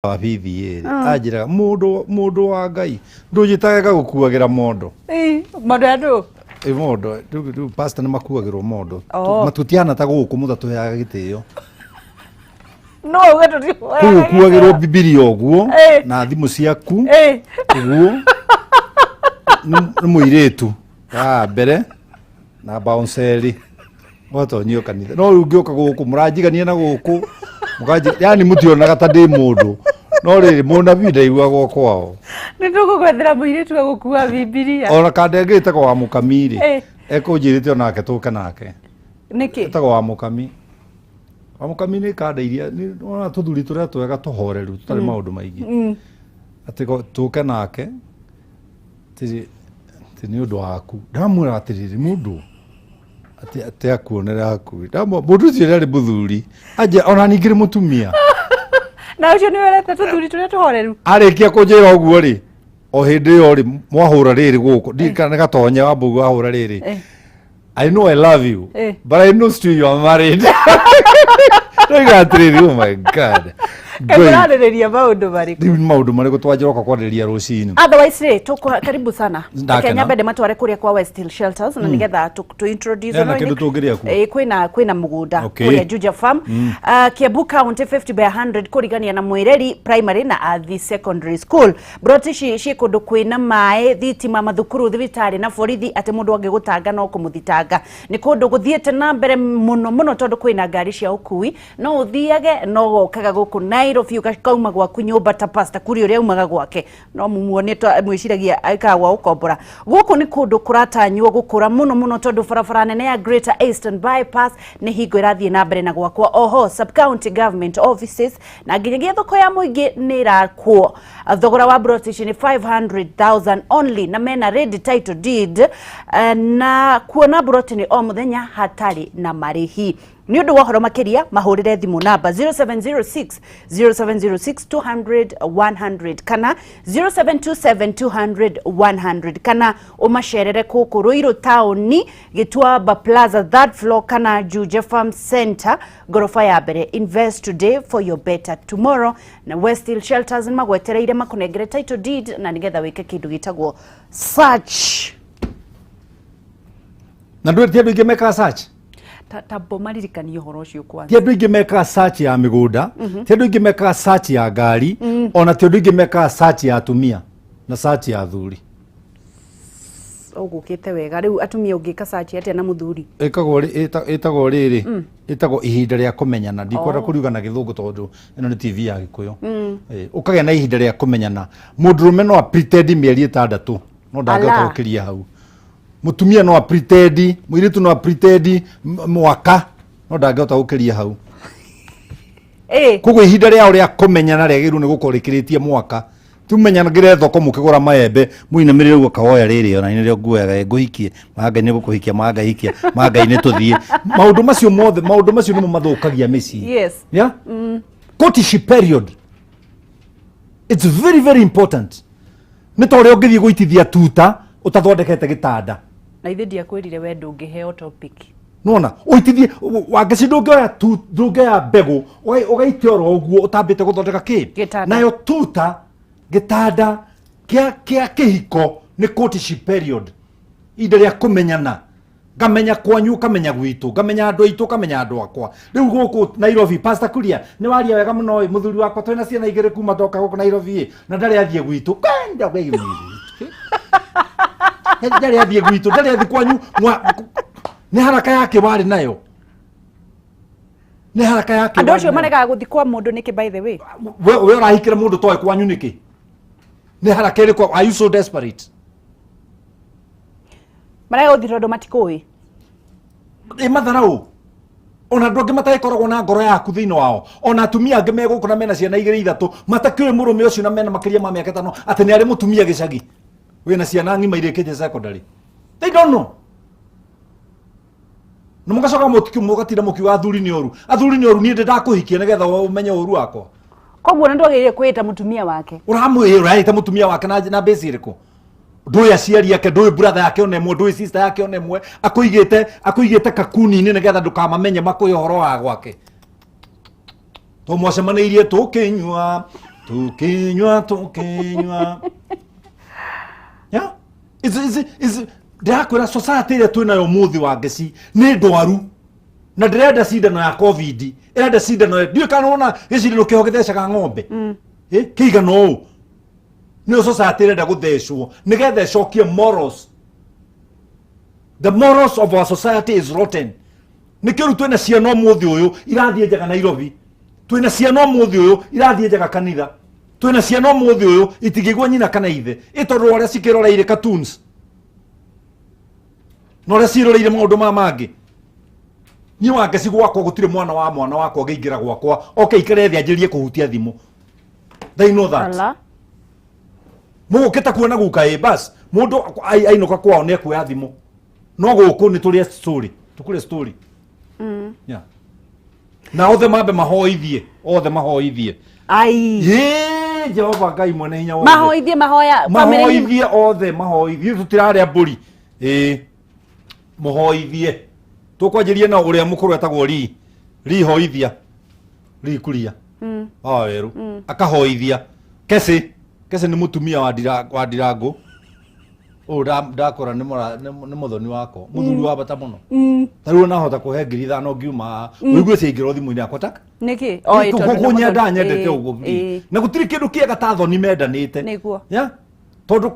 wa bibi ajira mundu wa ngai ndujitaga gukuagira mondo mondo andu mondo du pastor ni makuagirwo mondo matutiana ta guku muthatu ya gitio no wetu kuagirwo bibilia oguo na thimu ciaku oguo ni muiretu mbere na bounceri moto nyo kanitha no ungioka guku muranjigania na guku mukaji yani mutionaga ta ndi mundu no riri muna vida igwa kwao ni tugukwethera muiretu gukua bibilia ona kandengite kwa mukamiri ekunjirite onake tuke nake niki etagwo wa mukami ni kandeiria ni ona tuthuri turia twega tuhoreru tutari maundu maingi ati tuke nake ti ni undu waku ndamwira atiriri mundu ati akuonera akui mundu ucio ari muthuri aje ona ningire mutumia na ucio ni werete tuthuri turia tuhoreru arikia kunjira uguo ri o hindi yo ri mwahura riri guku ndikana gatonya wa mbugu ahura riri I know I love you but I know still you are married. Oh my God. Kairanĩrĩria maũndũ marĩkũ? Ni maũndũ marĩkũ twanjĩroka kwarĩrĩria rũcinĩ? Otherwise rĩ karibu sana. Kenya mbere matware kuria kwa West Hill Shelters na nigetha tu introduce na kindu tũngĩrĩa ku. Kwĩna mũgũnda kuria Juja Farm. Kiambu County 50 by 100 kũrigania na Mwireri Primary na Athi Secondary School. Brotici ci kũndũ kwĩna maĩ, thitima, mathukuru, thibitarĩ na borithi atĩ mũndũ angĩgũtanga no kũmũthitanga. Nĩ kũndũ gũthiĩte na mbere mũno tondũ kwĩna ngari cia ũkui no ũthiage no gokaga gũkũ Nairobi ukauma gwaku nyumba ta pastor kuri uria umaga gwake no mumuone mwiciragia aikagwa ukombora guku ni kundu kuratanywo gukura muno tondu barabara nene ya Greater Eastern Bypass ni hingo irathie na mbere na gwakwa oho sub county government offices na nginyagia thoko ya muingi ni irakwo thogora wa brotici ni 500,000 only na mena ready title deed na kuona broti ni o muthenya hatari na marihi ni undu wahoro makiria mahurire thimu namba 0706 200 100 kana 0727 100 kana umacerere kuku Ruiru tauni Gitwamba Plaza third floor kana Juja Farm Center gorofa ya mbere. Invest today for your better tomorrow na West Hill Shelters ni magwetereire makunengere title deed na nigetha wike kindu gitagwo search na ndwe tia ndwe meka search tabo maririkani uhoro ucio kwanza tia ndwe meka search ya migunda tia ndwe meka search ya ngari ona tia ndwe meka search ya atumia na search ya athuri ogukite wega riu atumia ungika search atia na muthuri etagwo riri etagwo ihinda ria kumenyana ndikwenda kuriuga na githungu tondu ino ni TV ya Gikuyu ukagea na ihinda ria kumenyana mundurume no pretend mieri 6 no ndangota ukiria hau mutumia no pretend muiritu no pretend mwaka no ndangota ukiria hau kugo ihinda ria uria kumenyana riagiru ni gukorikiritie mwaka tumenyana ngire thoko mukigura maembe muinamirire ugo kahoya riri ona ni rio nguega nguhikie manga ni gukuhikia manga hikia manga ini tuthie maundu macio ni mathukagia mici yeah courtship period it's very important ni tore ungithie guitithia tuta utathondekete gitanda na ithe dia kwirire we ndungiheo topic nona uitithie wangecindungioya ndungioya mbegu ugaitioro uguo utambite guthondeka ki nayo tuta gitanda kia kihiko ni courtship period inde ria kumenyana ngamenya kwanyu kamenya gwitu ngamenya andu aitu kamenya andu akwa riu guku Nairobi pastor kuria ni waria wega muno muthuri wakwa twina ciana igire kuma ndoka guku Nairobi na ndari athie gwitu kwenda wewe ndari athie gwitu ndari athie kwanyu ni haraka yake wari nayo ni haraka yake andu acio marega guthikwa mundu niki by the way we urahikira mundu toy kwanyu niki ni haraka ile kwa are you so desperate marega guthiro matikui matharau ona ndonge mataikoragwo na ngoro yaku thiini wao ona atumia ange megukuna mena ciana igiri ithatu matakiure murume ucio na mena makiria ma miaka 5 ati ni ari mutumia gicagi wina ciana ng'ima irikite secondary they don't know no mugacoka mugatira mukiuga athuri ni oru ni ndakuhikia nigetha umenye oru wako koguo ndwagire kwita mutumia wake uramwira mutumia wake na base iriko ndui aciari yake ndui brother yake onemwe ndui sister yake onemwe akuigite kakuni ni nigetha ndukamamenye makuyo horo wa gwake to mwacemanirie tukinywa tukinywa ya is ndakwira society ile twina yo muthi wa ngeci ni ndwaru na ndirenda cindano ya covid irenda cindano ndio kana ona gicindano kiho githecega ng'ombe kiigana ũũ nĩ society irenda gũthecwo nĩgetha ĩcokie morals. The morals of our society is rotten. Nikĩru twĩna ciana ũmũthĩ ũyũ irathiĩ njaga Nairobi, twĩna ciana ũmũthĩ ũyũ irathiĩ njaga kanitha, twĩna ciana ũmũthĩ ũyũ itingĩgwa nyina kana ithe ĩtondũ ũrĩa cikĩroreire cartoons na ũrĩa ciroreire maũndũ mangĩ. Niĩ wangeci gwakwa gũtirĩ mwana wakwa ngĩingĩra gwakwa ikare thĩ anjĩrie kũhutia thimũ. They know that. Mũgũkĩta kuona guka bas mũndũ ainũka kwao nĩ ekuoya thimũ no gũkũ nĩ tũrĩa story tukure story. Yeah. Na othe mambe mahoithie ai Jehova Ngai mwene hinya wothe mahoithie othe mahoithie tutirarĩa mbũri muhoithie tukwanjĩrie na ũrĩa mũkũrũ etagwo ri hoithia ri kuria weru akahoithia kesi nĩ mũtumia wa Ndirango ndakora nĩ mũthoni wako mũthuri wa bata mũno tarĩu nahota kũhe 5,000 ngiuma ũigue ciaingĩra thimũ-inĩ yakwa taka nĩkĩ kũnyenda nyendete ũguo na gũtirĩ kĩndũ kĩega ta thoni mendanĩte nĩguo tondũ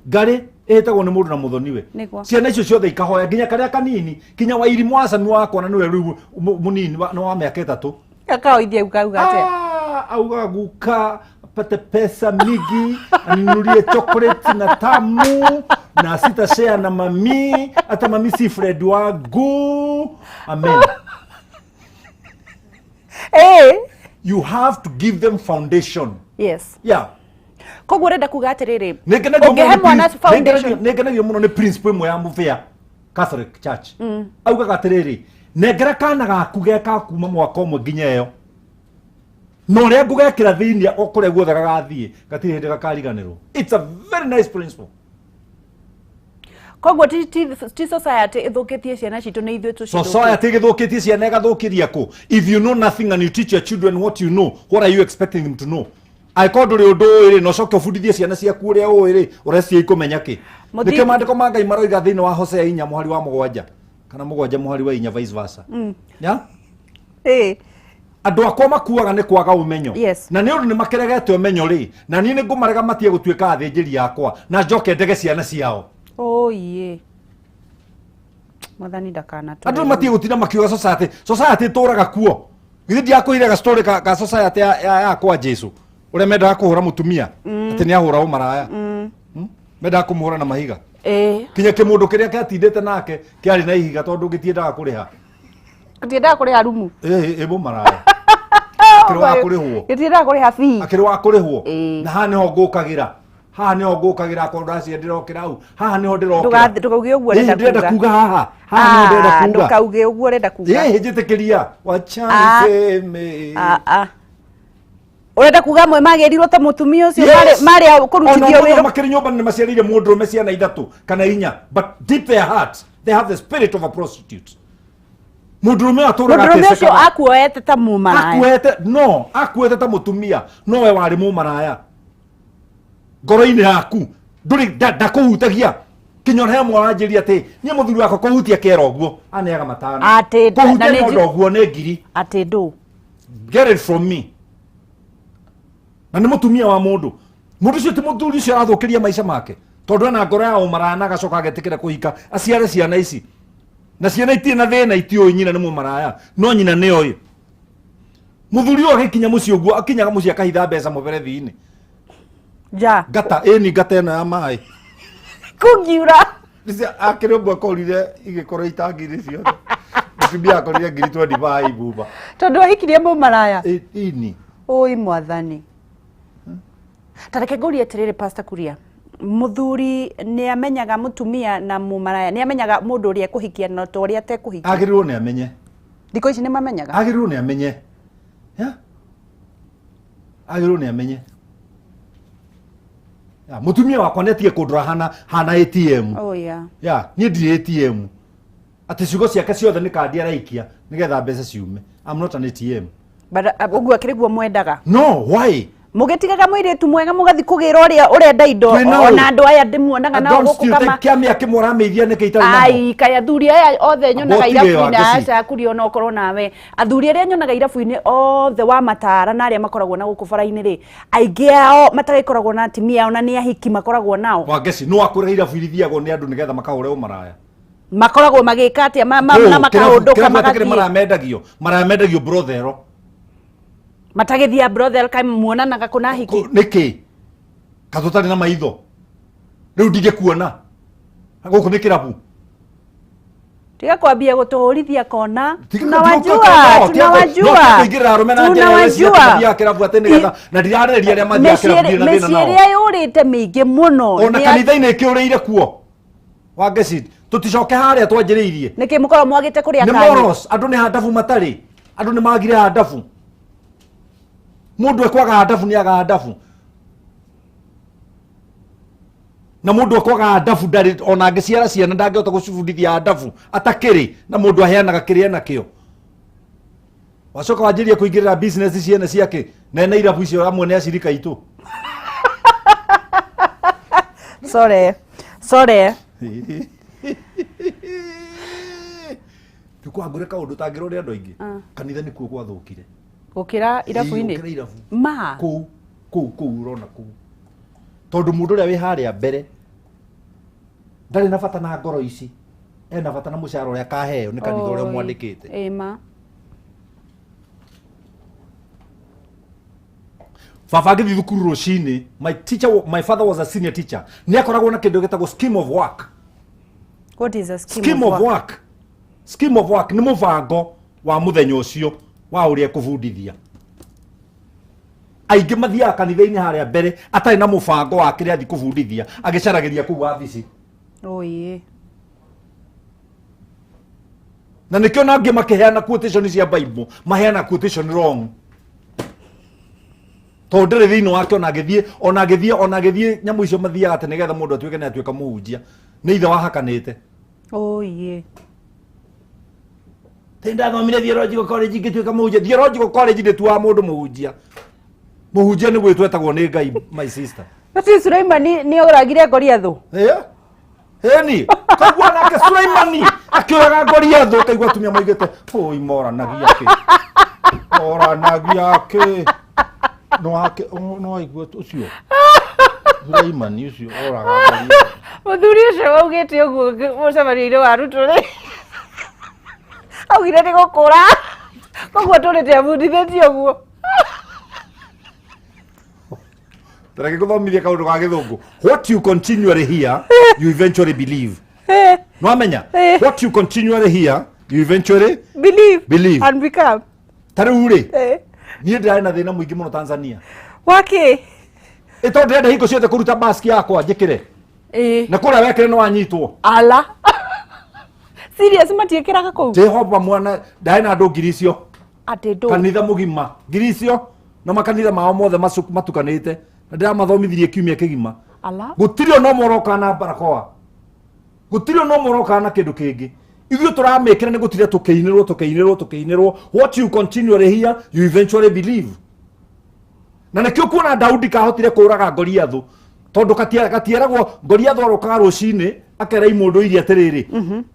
ngarĩ ĩtagwo nĩ mũndũ na mũthoniwe ciana icio ciothe ikahoya nginya karĩa kanini kinya wa Irimũ Hassan wakwa na nĩwe rĩu mũnini na wa mĩaka 3 akaoithia ukauga atĩa auga guka apate pesa mingi aninunulie chocolate na tamu na sitashare na mami hata mami si Fred wangu. Amen. You have to give them foundation. Yes. Yeah. Koguo renda kuga atiriri ungehe mwana foundation nĩngenagio mũno nĩ principle ĩmwe ya Muvea Catholic Church augaga atiriri nengera kana gaku geka kuma mwaka ũmwe nginya ĩyo no rĩa ngũgekĩra thĩinĩ o kũrĩa guothe gagathiĩ gatirĩ hĩndĩ gakariganĩrwo. It's a very nice principle. Koguo ti society ithũkĩtie ciana citũ nĩ ithuĩ tũcithũkĩtie. Society ĩgĩthũkĩtie ciana ĩgathũkĩria kũ? If you know nothing and you teach your children what you know, what are you expecting them to know? Aiko ndũrĩ ũndũ ũĩ no coke ũbundithie ciana ciaku ũrĩa ũĩ ũreciria ikũmenya kĩ? Nĩkĩo maandĩko ma Ngai maroiga thĩinĩ wa Hosea 4 mũhari wa 7 kana 7 mũhari wa 4 vice versa. Ya? Andũ akwa makuaga nĩ kwaga ũmenyo. Na nĩ ũndũ nĩ makeregete ũmenyo rĩ na niĩ nĩ ngũmarega matige gũtuĩka athĩnjĩri yakwa na njoke ndege ciana ciao. Mwathani ndakana tu. Andũ matige gũtinda makiuga society tũraga kuo. Githĩ ndiakũire ga story ka society yakwa Jesu. Ũrĩa mendaga kũhũra mũtumia atĩ nĩ ahũra ũmaraya. Mendaga kũmũhũra na mahiga. Kinya kĩmũndũ kĩrĩa kĩatindĩte nake kĩarĩ na ihiga tondũ gĩtiendaga kũrĩha. Gĩtiendaga kũrĩha rumu. Mũmaraya. Akĩrĩ wa kũrĩhwo. Gĩtiendaga kũrĩha fee. Akĩrĩ wa kũrĩhwo. Na haha nĩho ngũkagĩra. Haha nĩho ngũkagĩra akorwo ndacia ndĩrokĩra hau. Haha nĩho ndĩrokĩra. Ndũkauge ũguo ũrenda kuga haha. Haha nĩho ndĩrenda kuga. Ndũkauge ũguo ũrenda kuga. Njĩtĩkĩria. Wacha niseme. Urenda kuga mwe magerirwo ta mutumia ucio mari kurutithio wĩra makĩrĩ nyũmba nĩ maciarĩire mũndũrũme ciana 3 kana 4 but deep their hearts they have the spirit of a prostitute. Mũndũrũme atũraga ateseka mũndũrũme ucio akuoete ta mũmaraya akuoete ta mũtumia no we warĩ mũmaraya ngoro-inĩ yaku ndũrĩ ndakũhutagia kinya he mwanjĩria atĩ niĩ mũthuri wako kũhutia kera ũguo aneaga 5 kũhutia ũguo nĩ ngiri atĩ ndũ get it from me. Na nĩ mũtumia wa mũndũ ũcio ti mũthuri ũcio arathũkĩria maica make tondũ ena ngoro ya ũmaraya na agacoka agetĩkĩra kũhika aciare ciana ici na ciana itirĩ na thĩna itiũĩ nyina nĩ mũmaraya no nyina nĩoĩ. Mũthuri ũyũ agĩkinya mũciĩ ũguo akinyaga mũciĩ akahitha mbeca mũberethi-inĩ ngata ngata ĩno ya maĩ kũngiura akĩrĩ ũguo akorire igĩkorwo itangi-inĩ ciothe mũtumia akorire ngiri 25 bumba tondũ ahikirie mũmaraya ini oi mwathani. Tareke ngũrie atĩrĩrĩ Pastor Kuria muthuri nĩ amenyaga mũtumia na mũmaraya nĩ amenyaga mũndũ ũrĩa ekũhikia na ũrĩa atekũhikia agĩrĩirwo nĩ amenye thikũ ici nĩ mamenyaga agĩrĩirwo nĩ amenye agĩrĩirwo nĩ amenye mũtumia wakwa nĩatige kũndũra hana ATM niĩ ndirĩ ATM atĩ ciugo ciake ciothe nĩ kandi araikia nĩgetha mbeca ciume. I'm not an ATM. But ũguo akĩrĩ guo mwendaga no why mugitigaga mwire tu mwega mugathi kugira uria ndaindo ona andu aya ndimuonaga nao guku kama kiamia kimurameithia niki itari namo ai kaya athuri aya othe nyonaga irabu-ini aca kuri ona okorwo nawe athuri aria nyonaga irabu-ini othe wa Matara na aria makoragwo na guku bara-ini ri aingi ao matagĩkoragwo na atimia ao na ni ahiki makoragwo nao Wangeci no akũrĩa irabu irithiagwo ni andu nigetha makahũre maraya makoragwo magĩka atĩa na makahũndũka magathiĩ maramendagio brothel matagithia brothel kai muonanaga kuna hiki niki katutari na maitho riu ndingekuona guku ni kirabu tiga kwambia gutuhurithia kona tunawajua kirabu ati nigetha na ndirareria aria mathia kirabu na thina nao meciria yurite mingi muno ona kanitha-ini kiuriire kuo Wangeci tuticoke haria twanjiriirie niki mukorwo mwagite kuria kani ni moros andu ni handabu matari andu ni magire handabu mundu ekwaga handabu ni aga handabu na mundu ekwaga handabu ndari ona angiciara ciana ndangihota gucibundithia handabu atakiri na mundu aheanaga kiria nakio wacoka wanjirie kuingirira business ciene ciake na irabu icio amwe ni acirika itu sorry tukwangure kaundu tangirore andu aingi kanitha ni kuo gwathukire gukira irabu-ini ma kuu urona kuu tondu mundu uria wi haria mbere ndari na bata na ngoro ici ena bata na mucara uria kaheo ni kanitha uria mwandikite ma baba agithi thukuru rucini my father was a senior teacher ni akoragwo na kindu gitagwo scheme of work. What is a scheme of work? Scheme of work ni mubango wa muthenya ucio wa uria ekubundithia aingi mathia kanitha-ini haria mbere atari na mubango wa kiria athi kubundithia agicaragiria kuu wabici oye na nikio nangi makiheana quotation cia Bible maheana quotation wrong tondire thiini wake ona agithie nyamu icio mathiaga ati nigetha mundu atuike ni atuika muhunjia ni ithe wahakanite oye tenda thomire theological college ngituika muhunjia theological college ndi tu wa mundu muhunjia ni gwitwetagwo ni Ngai my sister basi Sulaimani ni oragire Goliathu ni kaigua nake Sulaimani akioraga Goliathu kaigua tumia moigete oi moranagia ke no aigua ucio Sulaimani ucio oraga Goliathu muthuri ucio waugite uguo mucemani-ini wa Ruto ri augire ni gukura koguo turite abundithĩtie uguo tareke kuthomithia kaundu ga githungu what you continually hear you eventually believe no amenya what you continually hear you eventually believe and become tariu ri nie ndira na thina muingi muno Tanzania waki ito ndenda hingo ciothe kuruta mask yakwa njikire na kuria wekire no wanyitwo ala serious matiekiraga kuu Jehova mwana ndai na andu ngiri icio atindo kanitha mugima ngiri icio na makanitha mao mothe matukanite na ndiramathomithirie kiumia kigima ala gutirio no moroka na barakoa gutirio no moroka na kindu kingi ithuĩ turamĩkĩra nĩ gũtire tũkĩinĩrwo what you continually hear you eventually believe na nĩkĩo kuona Daudi kahotire kũraga Goliathu tondu katieragwo Goliathu arokaga rũcinĩ akera imũndũ iria atĩrĩrĩ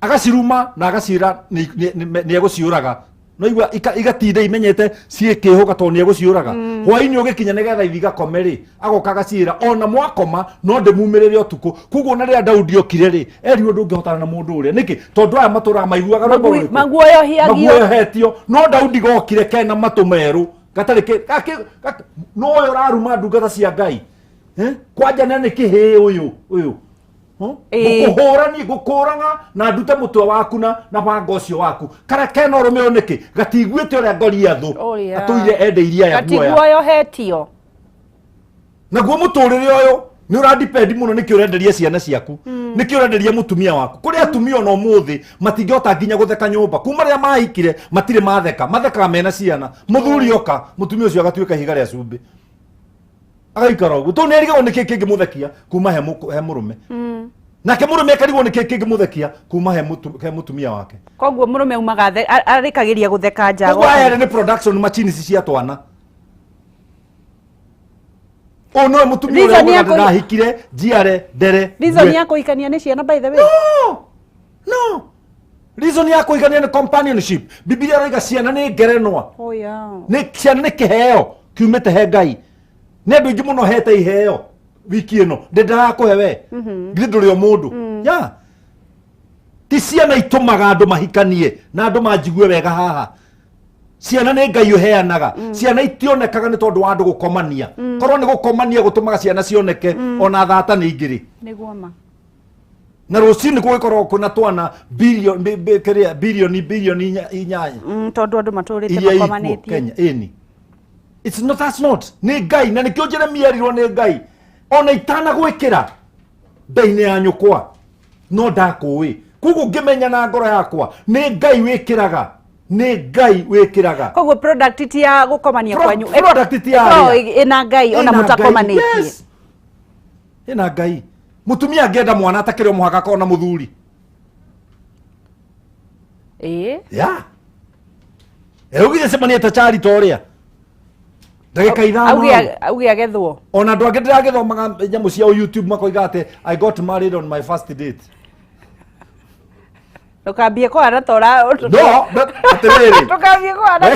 agaciruma na agacira nĩ egũciũraga no igua igatinda imenyete ciĩkĩhũga tondũ nĩ egũciũraga hwainĩ ũgĩkinya nĩgetha ithiga kome-rĩ agoka agaciĩra ona mwakoma no ndĩmumĩrĩre ũtukũ koguo na rĩrĩa Daudi okire rĩ eri ũndũ ũngĩhotana na mũndũ ũrĩa nĩkĩ tondũ aya matũraga maiguaga maguoyo hetio no Daudi gokire kena matũ merũ gatarĩ no ũyũ ũraruma ndungata cia Ngai kwanja nĩ kĩhĩ ũyũ gũkũraga na ndute mũtwe waku na banga ũcio waku kana kena ũrũme ũyũ nĩkĩ gatiguĩte ũrĩa Goliathu atũire endeirie aya guoya hetio naguo mũtũrĩre ũyũ nĩ ũradipendi mũno nĩkĩ ũrenderia ciana ciaku nĩkĩ ũrenderia mũtumia waku kũrĩ atumia ona ũmũthĩ matingĩhota nginya gũtheka nyũmba kuma rĩrĩa mahikire matirĩ mathekaga mena ciana mũthuri oka mũtumia ũcio agatuĩka ihiga rĩa cumbĩ agaikara ũguo tondũ nĩerigagwo nĩkĩ kĩngĩmũthekia kuma he mũrũme nake mũrũme akarigwo nĩkĩ kĩngĩmũthekia kuma he mũtumia wake koguo mũrũme umaga arĩkagĩria gũtheka nja koguo aya nĩ production machines cia twana no mutumia ule na hikire jiare ndere reason yako ikania ni ciana by the way no reason yako ikania ni companionship Biblia roiga ciana ni ngerenwa ni ciana ni kiheo kiumete he Ngai ne andu ingi muno hete iheo wiki ino ndenda kuhe we ngindo rio mundu ya ti ciana itumaga andu mahikanie na andu manjigue wega haha ciana ni Ngai uheanaga ciana itionekaga ni tondu wa andu gukomania korwo ni gukomania gutumaga ciana cioneke ona thata ni ingiri niguo ma na rucini gugikorwo kuna twana bilioni inyanya tondu andu maturite makomanitie Kenya ini that's not ni Ngai na nikio Jeremia erirwo ni Ngai ona itana gwikira ngai-ini ya nyukwa no ndakui kugu ngimenya na ngoro yakwa ni Ngai wikiraga ni Ngai wikiraga koguo product ti ya gukomania kwanyu product ti ya ina Ngai ona mutakomanitie yes. Ina Ngai mutumia angenda mwana atakire muhaka kona muthuri ya ugire semania ta chari toria ndagika ithano auge agethwo ona andu angi ndiragithomaga nyamu cia YouTube makoiga ati I got married on my first date tukambie kwara tora no atiriri tukambie kwara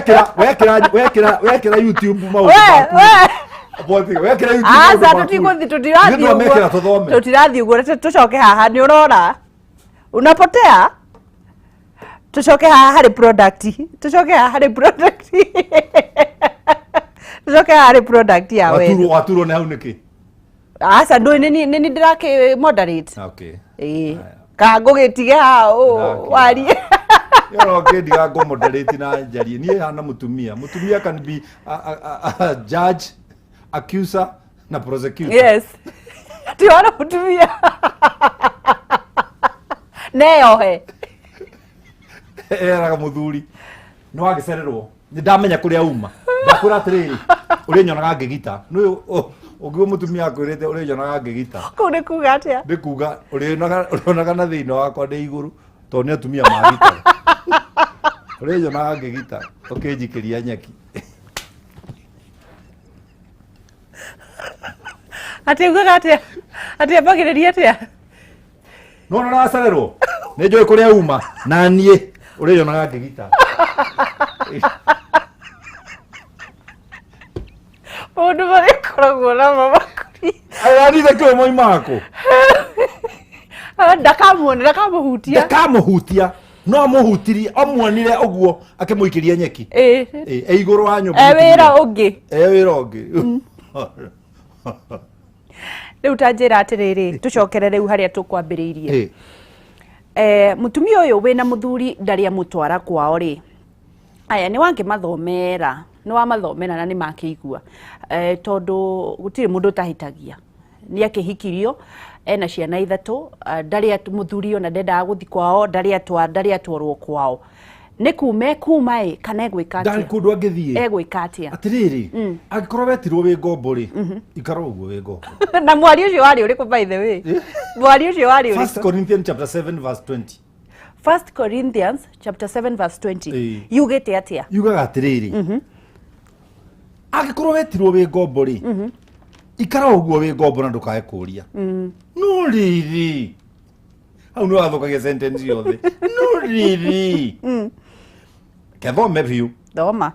wekira YouTube mau tutirathi uguo tucoke haha ni urora unapotea tucoke haha hari product tucoke haha hari product tucoke haha hari product ya we waturo na hau niki asa ndo nini ndirake moderate okay ka ngugitige ha wari yoro ngidiga ngo moderate na njari nie hana mutumia can be a judge accuser na prosecutor yes ti wana mutumia neyohe eraga muthuri no agicererwo ni ndamenya kuria uma ndakura atiriri uri nyonaga ngigita no ugiwo mutumia akwirite uri nyonaga ngigita kune kuga atia ndikuga uri onaga na thiino wakwa ndi iguru to ni atumia magita uri nyonaga ngigita ukinjikiria nyeki ati uga atia bagiriria atia no nacererwo ni njui kuria uma na nie uri nyonaga ngigita mundu marikoragwo na mamakuri aranithe kio moi mako ndakamuhutia no amuhutirie amuonire uguo akimuikiria nyeki iguru wa nyumba wira ungi riu tanjira atiriri tucokere riu haria tukwambiriirie mutumia uyu wina muthuri ndari amutwara kwao ri aya ni wange mathomera ni wa mathomera na ni makigua tondu gutiri mundu tahitagia ni akihikirio ena ciana ithatu ndari muthuri ona ndenda guthi kwao ndari atwarwo kwao ni kuma kana egwika atia ndari kundu angithie egwika atia atiriri agikorwo wetirwo wi ngombo ri ikaro uguo wi ngombo na mwari ucio wari uriku by the way mwari ucio wari uriku 1 Corinthians chapter 7 verse 20 1 Corinthians chapter 7 verse 20 yugite atia yugaga atiriri agikorwo wetirwo wi ngombo ri ikaro uguo wi ngombo na ndukae kuria no riri au no athokagia sentence yothe no riri kethome biu thoma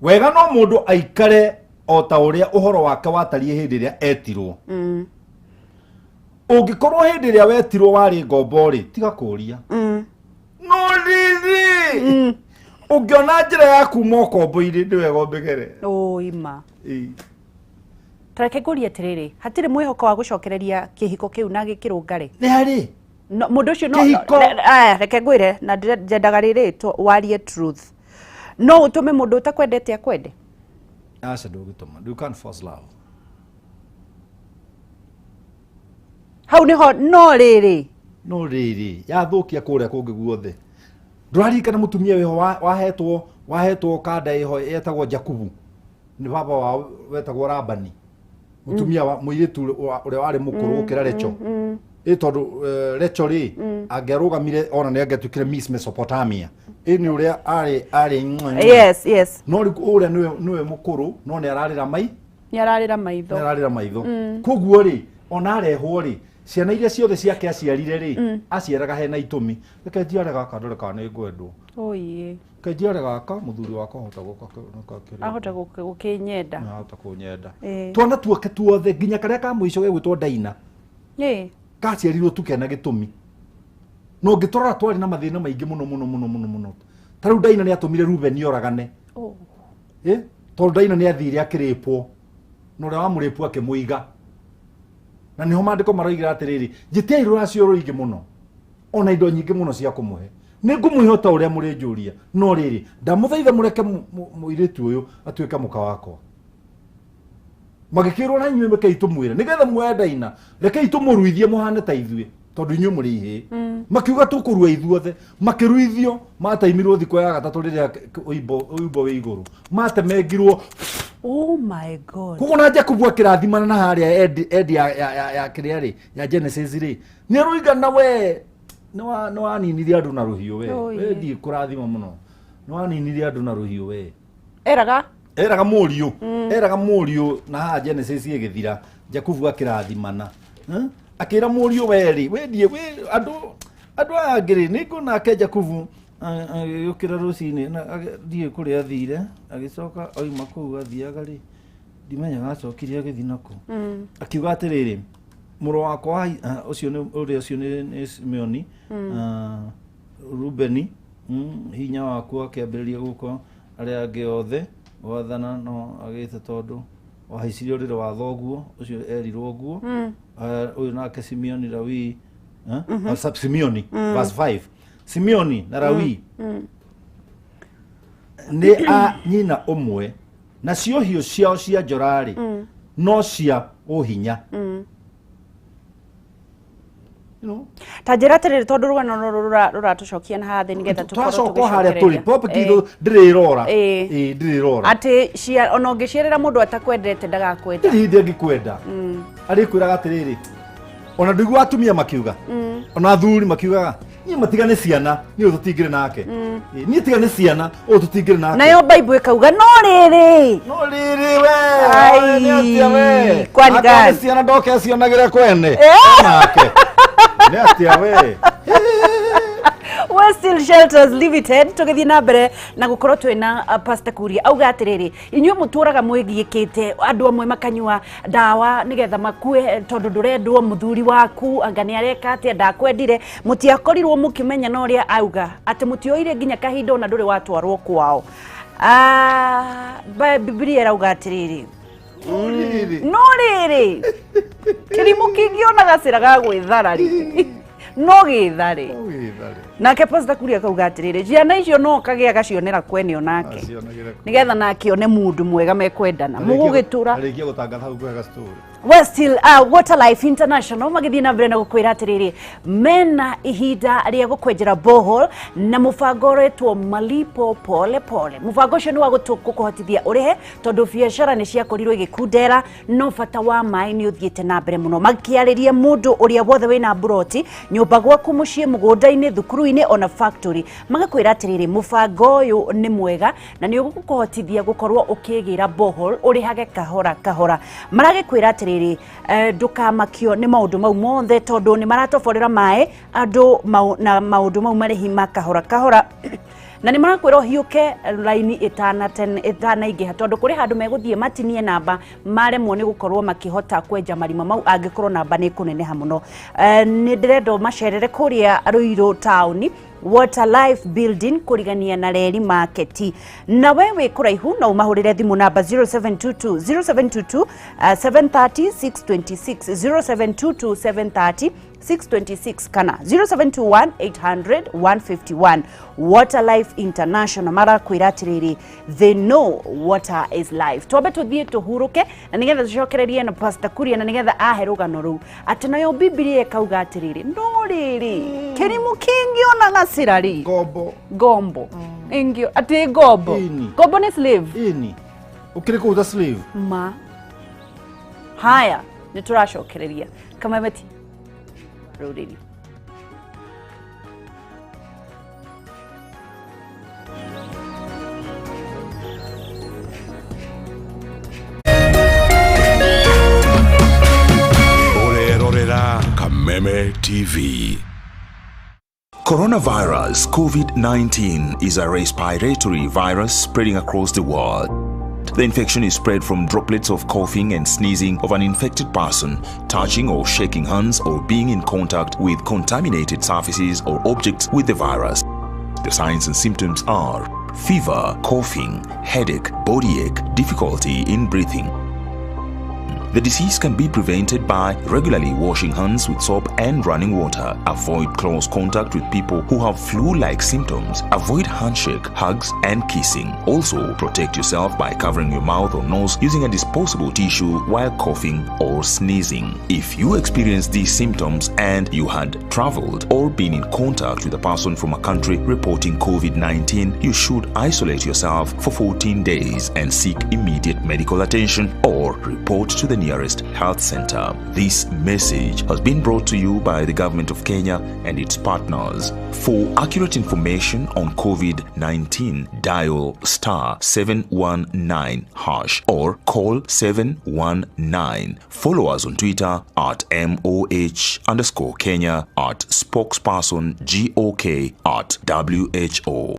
wega no mundu aikare o ta uria uhoro wake watarie hindi iria etirwo ungikorwo hindi iria wetirwo wari ngombo ri tiga kuria no riri ungiona njira ya kuma ukombo-ini ni wega umbigere ima tareke ngurie atiriri hatiri mwihoko wa gucokereria kihiko kiu na gikirungare ni hari no mundu ucio no reke ngwire na njendaga riri warie truth no utume mundu utakwendete akwende aca ndugituma you can't force love hau niho no riri yathukia kuria kungi guothe nduraririkana mutumia wiho wahetwo kanda iho yetagwo Jakubu ni baba wa wetagwo Labani mutumia wa muiritu uria wari mukuru gukira Recho tondu Recho ri angerugamire ona ni angetukire Miss Mesopotamia ni uria ari yes no uria niwe mukuru no ni ararira mai Nyararira maitho. Nyararira maitho. Koguo ri ona arehwo ri ciana iria ciothe ciake aciarire ri aciaraga hena itumi. Reke njiare gaka ndore kana nĩ ngwendwo. Oye. Reke njiare gaka muthuri wakwa ahota gũka. Ahota gũkinyenda. Ahota kũnyenda. Twana tuoke tuothe nginya karia ka mũico gegwĩtwo Daina. Gaciarirwo tukena gĩtũmi. No ngĩtorora twari na mathĩna maingĩ mũno. Tarĩu Daina nĩ atũmire Rubeni oragane. Tondũ Daina nĩ athire akĩrĩpwo. No ũrĩa wamũrĩpwo akĩmũiga. Na niho maandĩko maroigira atĩrĩrĩ, njĩtiai rũracio rũingĩ mũno. Ona indo nyingĩ mũno cia kũmũhe. Nĩ ngũmwĩhota ũrĩa mũrĩnjũria. No rĩrĩ, ndamũthaitha mũreke mũirĩtu ũyũ atuĩke mũka wakwa. Magĩkĩrwo na inyuĩ mekei tũmwĩre nĩgetha muoya Daina, rekei tũmũruithie mũhane ta ithuĩ tondũ inyuĩ mũrĩ ihĩ. Makiuga tũkũrua ithuothe, makĩruithio, mataimirwo thikũ ya gatatũ rĩrĩa ũimbo wĩ igũrũ. Matemengirwo. Oh my God. Kuko na Jacob akĩrathimana na harĩa Edi ya kĩrĩa rĩ ya Genesis rĩ. Nĩ aroigana we nĩ waninirie andũ na rũhiũ we. Edi kũrathima mũno. Nĩ waninirie andũ na rũhiũ we. Eraga mũriũ na ha Genesis ĩgĩthira Jacob akĩrathimana. Akĩra mũriũ we wendie we andũ angĩrĩ nĩ ngona Jacob agĩũkĩra rũcinĩ na thiĩ kũrĩa athire agĩcoka oima kũu athiaga rĩ ndimenyaga acokire agĩthiĩ nakũ. Akiuga atĩrĩrĩ mũrũ wakwa ũcio nĩ Simeoni Rubeni hinya waku akĩambĩrĩria gũkũ arĩa angĩ othe wathana no agĩte tondũ wahaicirie ũrĩrĩ wa thoguo ũcio erirwo ũguo. Ũyũ nake Simeoni Lawi Simeoni verse 5 Simeoni na Lawi nĩ a nyina ũmwe na ciohio ciao cia njorarĩ no cia ũhinya. Ta njĩra atĩrĩrĩ tondũ rũgano rũratũcokia na hathĩ nĩgetha tũkorwo tũgĩcokereria ndĩrĩrora atĩ ona ũngĩciarĩra mũndũ atakwendete ndagakwenda. Hĩndĩ angĩkwenda arĩkwĩraga atĩrĩrĩ ona ndĩgua atumia makiuga ona athuri makiugaga niĩ matigane ciana niĩ tũtingĩrĩ nake niĩ tigane ciana tũtingĩrĩ nake. Nayo Bible ĩkauga no rĩrĩ we nĩ atia we kwani ciana ndoke acionagĩre kwene nake nĩ atia we. Westhill Shelters Limited tugithii na mbere na gukorwo twina Pastor Kuria auga atiriri inyuĩ mũtũraga mwĩgiĩkĩte andũ amwe makanyua ndawa nigetha makue tondu ndurendwo muthuri waku anga nĩ areka atia ndakwendire mutiakorirwo mukimenya na ũrĩa auga ati mutioire nginya kahinda ona ndũrĩ watwarwo kwao. Biblia irauga atiriri no rĩrĩ kĩrimũ kĩngĩona gacĩra ga gwĩtharari no gĩthare nake Pastor Kuria akauga atirĩrĩ ciana icio no kagĩa gacionera kwene onake nigetha nake one mũndũ mwega mekwendana mũgũgĩtũra arĩkia gũtangatha hau kwega story. Westhill Water Life International magithii na mbere na gukwira atiriri mena ihinda ria gukwenjera borehole na mubango retwo malipo pole pole. Mubango ucio ni wa gukuhotithia urihe tondu biashara ni ciakorirwo igikundera no bata wa mai ni uthiete na mbere muno makiaririe mundu uria wothe wina broti nyumba gwaku mucii mugunda-ini thukuru-ini ona factory magakwira atiriri mubango uyu ni mwega na ni ugukuhotithia gukorwo ukigira borehole urihage kahora kahora. Maragikwira atiriri ndukamakio ni maundu mau mothe tondu ni maratoborera mai andu na maundu mau marihi makahora kahora na ni marakwira hiuke line itanaingĩha tondu kuri handu meguthie matinie namba maremwo ni gukorwo makihota kwenja marima mau angikorwo namba ni kuneneha muno. Ni ndirendo macerere kuria Ruiru town Water Life Building kurigania na Reri Market. Na wewe kuraihu na umahurire thimu namba 0722 730 626 0722 730 626 kana 0721 800 151. Water Life International marakwira atiriri they know water is life. Twabe tuthie tuhuruke na nigetha tucokererie na Pastor Kuria na nigetha ahe rugano ru ati nayo Biblia ikauga atiriri no riri kirimu kingi ona gacirari gombo ingio ati gombo ni slave ini ukiri kuuza slave ma haya ni turacokereria kama beti ruriri. Kameme TV. Coronavirus COVID-19 is a respiratory virus spreading across the world. The infection is spread from droplets of coughing and sneezing of an infected person, touching or shaking hands or being in contact with contaminated surfaces or objects with the virus. The signs and symptoms are fever, coughing, headache, body ache, difficulty in breathing. The disease can be prevented by regularly washing hands with soap and running water. Avoid close contact with people who have flu-like symptoms. Avoid handshake, hugs, and kissing. Also, protect yourself by covering your mouth or nose using a disposable tissue while coughing or sneezing. If you experience these symptoms and you had traveled or been in contact with a person from a country reporting COVID-19, you should isolate yourself for 14 days and seek immediate medical attention or report to the nearest health center. This message has been brought to you by the Government of Kenya and its partners. For accurate information on COVID-19, dial *719# or call 719. Follow us on Twitter at MOH_Kenya, at spokesperson GOK, at WHO.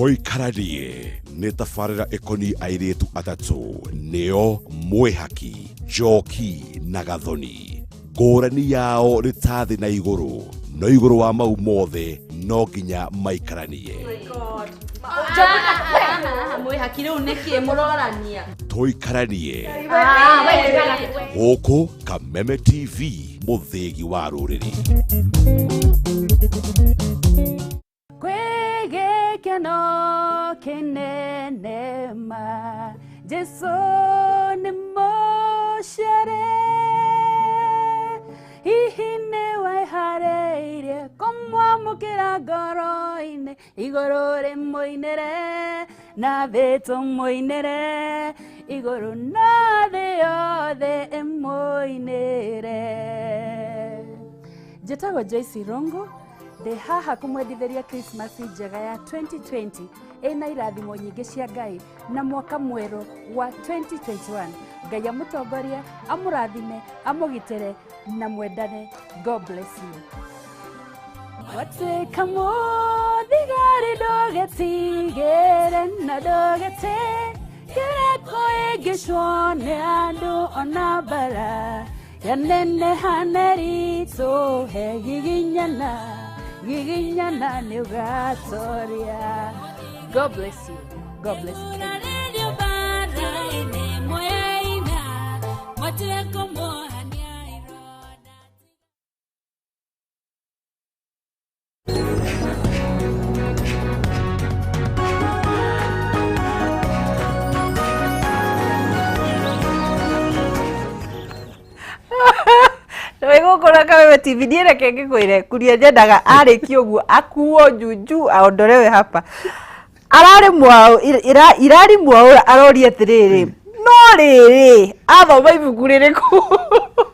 Toikaranie nĩ tabarĩra ĩkoniĩ airĩtu atatũ nĩo Mwĩhaki, Njoki na Gathoni. Ngũrani yao nĩ ta thĩ na igũrũ, no igũrũ wa mau mothe no nginya maikaranie. Mwĩhaki rĩu nĩkĩ mũrorania? Toikaranie gũkũ Kameme TV, mũthĩgi wa rũrĩrĩ. Kwegekeno kinene ma Jesu ni moshare ihine waihareire komwa mukira goroine igorore moinere na beto moinere igoro na de ode moinere. Jetawa Joyce Rongo de haha kumwendithĩria Christmas njega ya 2020 ena irathimo nyingĩ cia Ngai na mwaka mwerũ wa 2021. Ngai amũtongorie, amũrathime, amũgitĩre na mwendane. God bless you. Wateka mũthigari ndũgetigĩre na ndũgetigĩre kũingĩcwo nĩ andũ ona mbara yaneneha nĩ ritũ he giginyana ni ugatoria. God bless you. God bless you. Wego kora Kameme TV ndiere kenge kwire kuria nyendaga arĩkia ũguo akuo juju aondorewe hapa. Ararĩ mwao irari mwao aroria atĩrĩrĩ no rĩrĩ athoma ibuku rĩrĩkũ?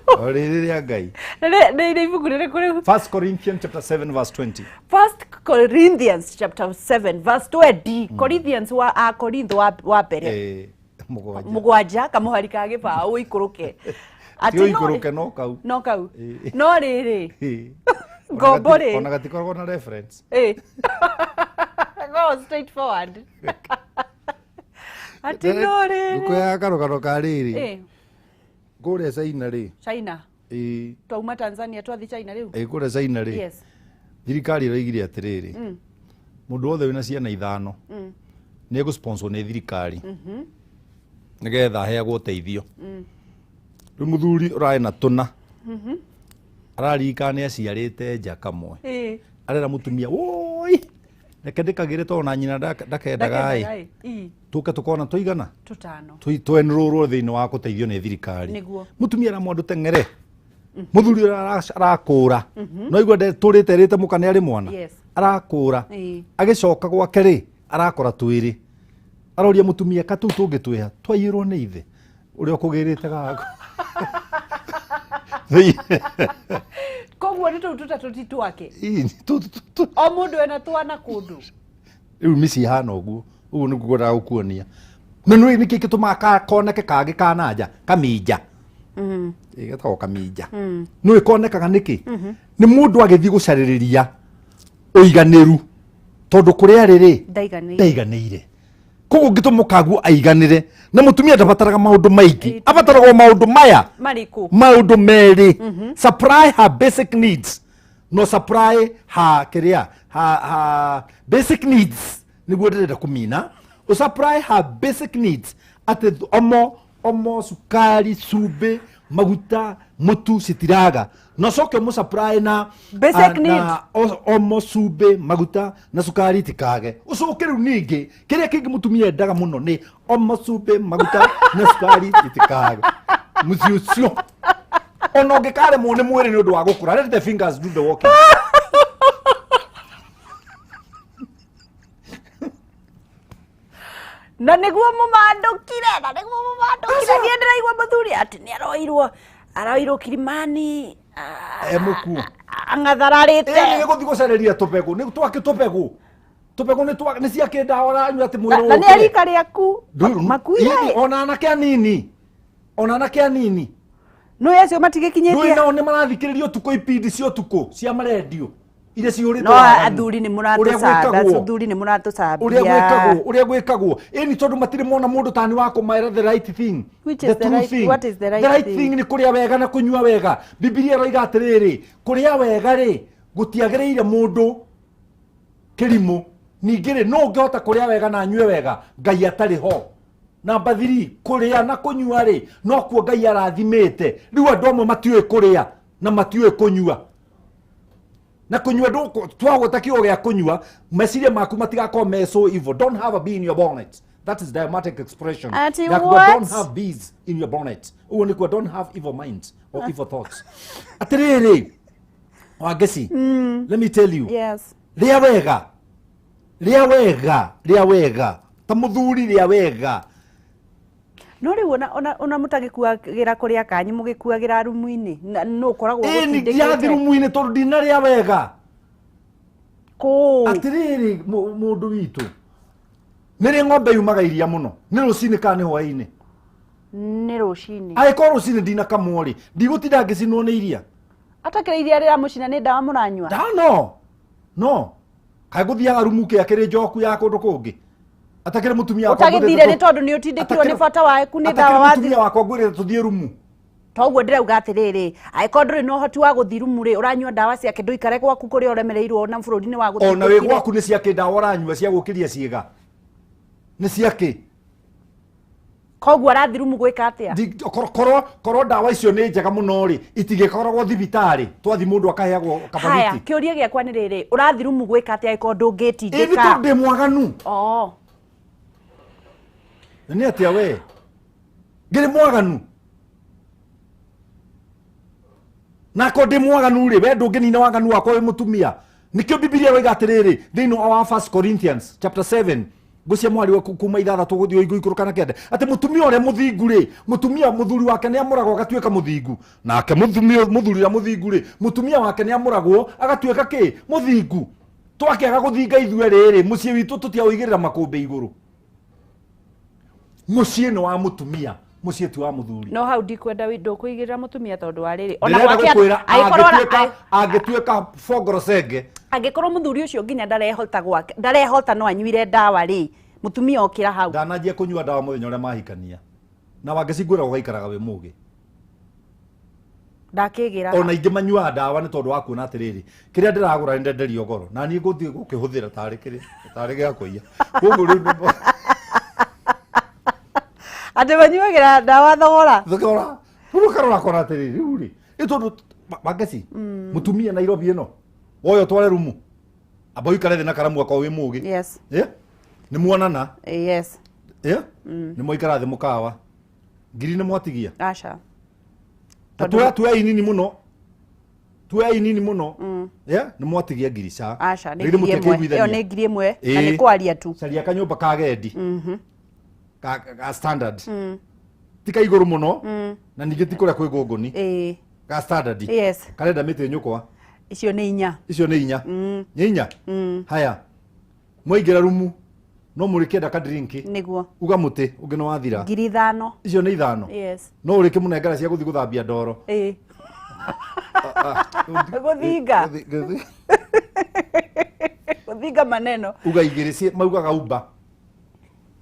Rĩrĩ rĩa Ngai. Nĩ ibuku rĩrĩkũ rĩu? 1 Corinthians chapter 7 verse 20. 1 Corinthians chapter 7 verse 20. Corinthians wa Korintho wa mbere. Mũgwanja kamuhari ka gĩbaũ ikũrũke. Ati ikũrũke no kau. No kau. No rĩrĩ. Ngombore. Ona gatikoragwo na reference. Go straight forward. Ati no rĩrĩ. Nguko ya karũgano ka rĩrĩ. Kũrĩa China rĩ. China. Twauma Tanzania twathi China rĩu. Kũrĩa China rĩ. Yes. Thirikari ĩraigire atĩrĩrĩ. Mũndũ wothe wĩna ciana ithano. Nĩ egũsponsor nĩ thirikari. Nĩgetha aheagwo ũteithio. Rĩu mũthuri ũrarĩ na tũna. Ararika nĩ aciarĩte nja kamwe. Arera mũtumia woi. Reke ndĩkagĩre tondũ na nyina ndakendaga ĩ. Tũke tũkona tũigana? Tũtano. Twenrũrwo thĩinĩ wa gũteithio nĩ thirikari. Mũtumia aramwandũ teng'ere. Mũthuri arakũra. No igua tũrĩte rĩte mũka nĩ arĩ mwana. Arakũra. Agĩcoka gwake rĩ arakora twĩrĩ. Aroria mũtumia ka tũu tũngĩ twĩha twaiyĩrwo nĩ ithe. Ũrĩa ũkũgĩrĩte gago. Koguo nĩ tũu tũtatũ ti twake. O mũndũ ena twana kũndũ. Rĩu mĩciĩ hana ũguo. Ũguo nĩguo ngwendaga gũkuonia. na nä kä kä tå maga koneke kagä kananja kaminja gatagwo kaminja nä konekaga nä kä nä må ndå agä thiä gå carä rä ria å iganä ru tondå kå rä arä rä ndaiganä ire koguo ngä tå må kaguo aiganä re na må tumia ndabataraga maå ndå maingä abataragwo maå ndå maya maå ndå merä supply her basic needs no supply her kä her basic needs nä guo ndä renda kå mina o supply her basic needs atä omo sukari cumbä maguta mutu citiraga no coke må supply na basic needs omo cumbä maguta na sukari tikage ucoke rä u ningä kä rä a kä ngä må tumia endaga må no nä omo cumbä maguta na sukari itikage må ciä å cio ona å ngä karemwo nä mwä rä nä å ndå wa gå kå ra let the fingers do the walking na niguo mumandukire ni ndiraigua muthuri ati ni aroirwo Kilimani muku angathararite ni guthi gucereria tupegu ni twake tupegu ni ciake ndawa ranyu ati mwiro na ni arika riaku makuire ona anake anini no yacio matigikinyitie no ni marathikiririo tuko ipindi cio tuko cia marendio ire ciuritwo no athuri ni muratucambia uria gwikagwo ni tondu matire mona mundu tani wa kumaira the right thing. What is the right thing ni kuria wega na kunyua wega Biblia roiga atiriri kuria wega ri gutiagiriire mundu kirimu ningire no ngihota kuria wega na nyue wega Ngai atari ho namba 3 kuria na kunyua ri no kuo Ngai arathimite riu andu amwe matiuĩ kuria na matiuĩ kunyua na kunyua ndå twagåta kä o gä a kunyua meciria maku matigako me so evil. Don't have a bee in your bonnet. That is dramatic expression. Don't have bees in your bonnet. Uo nä kuo don't have evil minds or evil thoughts. Atiriri Wangeci, let me tell you. Yes. Ria wega ta muthuri ria wega no riu ona mutagikuagira kuria kanyi mugikuagira rumu-ini no koragwo gutindikite ni ya rumu-ini tondu ndina ria wega ko atiriri mundu witu niri ng'ombe yumaga iria muno ni rucini kana ni hwaini ni rucini ai ko rucini ndina kamori ndigutinda ngicinwo ni iria atakira iria rira mucina ni ndawa muranyua no kai guthiaga rumu ke akiri njoku ya kundu kungi atakire mutumia wakwa utagithire ni tondu ni utindikirwo ni bata waku ni ndawa wathi mutumia wakwa ngwire tuthie rumu toguo ndirauga atiriri aiko nduri no hoti wa guthi rumu ri uranyua ndawa ciake nduikare gwaku kuria uremereirwo na bururi ni wa guthi ona we gwaku ni ciake ndawa uranyua cia gukiria ciiga ni ciake koguo arathi rumu gwika atia korwo ndawa icio ni njega muno ri itigikoragwo thibitari twathi mundu akaheagwo kabagiti haya kiuria giakwa ni riri urathi rumu gwika atia aiko ndungitindika ni tondu mwaganu ni atia we ngiri mwaganu nako ndi mwaganu ri we ndunginina waganu wakwa wi mutumia nikio Biblia roiga atiriri thiini wa 1 Corinthians chapter 7 gucia mwari wa kuma 6 guthio igurukana kende ati mutumia ore muthingu ri mutumia muthuri wake ni amuragwo agatuika muthingu nake muthuri ra muthingu ri mutumia wake ni amuragwo agatuika ki muthingu twakiaga guthinga ithue riri mucii witu tutia uigirira makumbe iguru mucii ni wa mutumia mucii tu wa muthuri no hau ndikwenda windu kuigirira mutumia tondu wa riri ona gwake agituika fogorosenge angikorwo muthuri ucio nginya ndarehota no anyuire ndawa ri mutumia okira hau ndanajia kunyua ndawa muthenya uria mahikania na wangecingwira ugaikaraga wi mugi ndakigira ona ingi manyua ndawa ni tondu wa kuona atiriri kiria ndiragura ni ndenderio goro na ni nguthi gukihuthira tari gia kuiya koguo riu ati banyuagira ndawa thogora rukarora kora atiriri riu ri itondu Wangeci mutumia Nairobi ino woyo tware rumu aba uikare thina karamu akwa wi mugi yes ni muonana yes ni moikara thi mukawa ngiri ni mwatigia acha tuya inini muno ni mwatigia ngiri cha acha ni ngiri imwe yo ni ngiri imwe na ni kwaria tu caria kanyumba ka gendi ka standard tika iguru muno na ningi tikuria kwi gunguni ka standard yes karenda miti nyukwa icio ni 4 icio ni 4 ni 4 haya mwaingira rumu no murikienda ka drink niguo uga muti ungi no wathira 5,000 icio ni 5 yes no uriki munengera cia guthi guthambia ndoro guthinga guthinga maneno uga igiri cie maugaga umba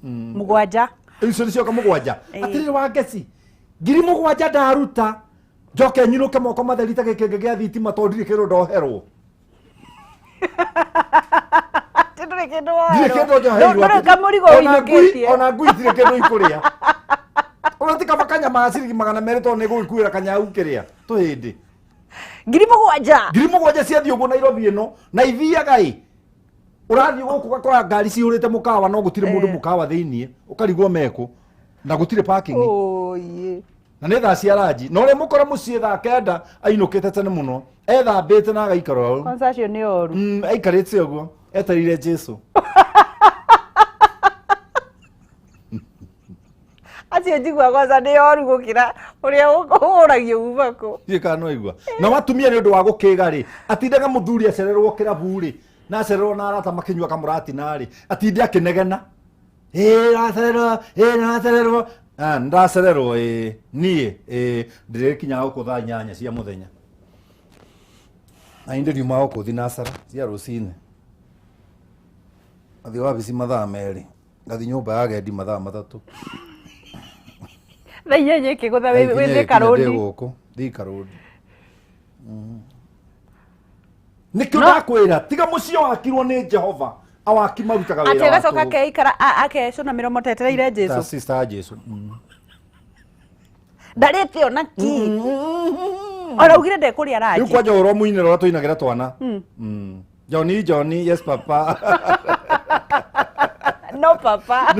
mugwanja icio nicio ka mugwanja atiri wa ngeci 7,000 ndaruta njoke nyinuke moko matherita gikenge gia thitima tondire kindu ndoherwo tindire kindu ndoherwo kamurigo uinukitie ona ngui tire kindu ikuria unatika bakanya maciringi 200 to ni gwikuira kanyau kiria tu hindi 7,000 ciathi uguo Nairobi ino na ithiaga urathi guku gakora ngari ciurite mukawa no gutire mundu mukawa thiini ukarigwo meko na gutire parking oye na nä thaa cia ranji na å rä må kora må ciä thaa kenda ainå kä te tene må no ethambä te na agaikara au kwanza acio nä oru aikarä te å guo etarire Jesu acio njigua kwanza nä oru gå kä ra å rä a å ragio umako ndiä kana no igua na watumia nä å ndå wa gå kä ga rä atindaga må thuri acererwo kä rabu rä na acererwo na arata makä nyua kamå ratina rä atinde akä negena nacererwo ndacererwo niä ndä rä kinyaga gå kå thaa 8 cia må thenya na indä riuma gå kå thi nacara cia rå cinä athi wabici mathaa merä ngathi nyå mba ya gendi mathaa 3 thaa 8 kä gå tha wä thä karå gå kå thi karå nä kä o ndakwä ra tiga må cio wakirwo nä Jehova awaki marutaga wä ra atä gacoka akeikara akecåna mä romo tetereire Jesu sister Jesu ndarä te ona ki oraugire ndekå rä a ranji rä u kwanja å ro må inä rora tå inagä ra twana Johnny yes papa no papa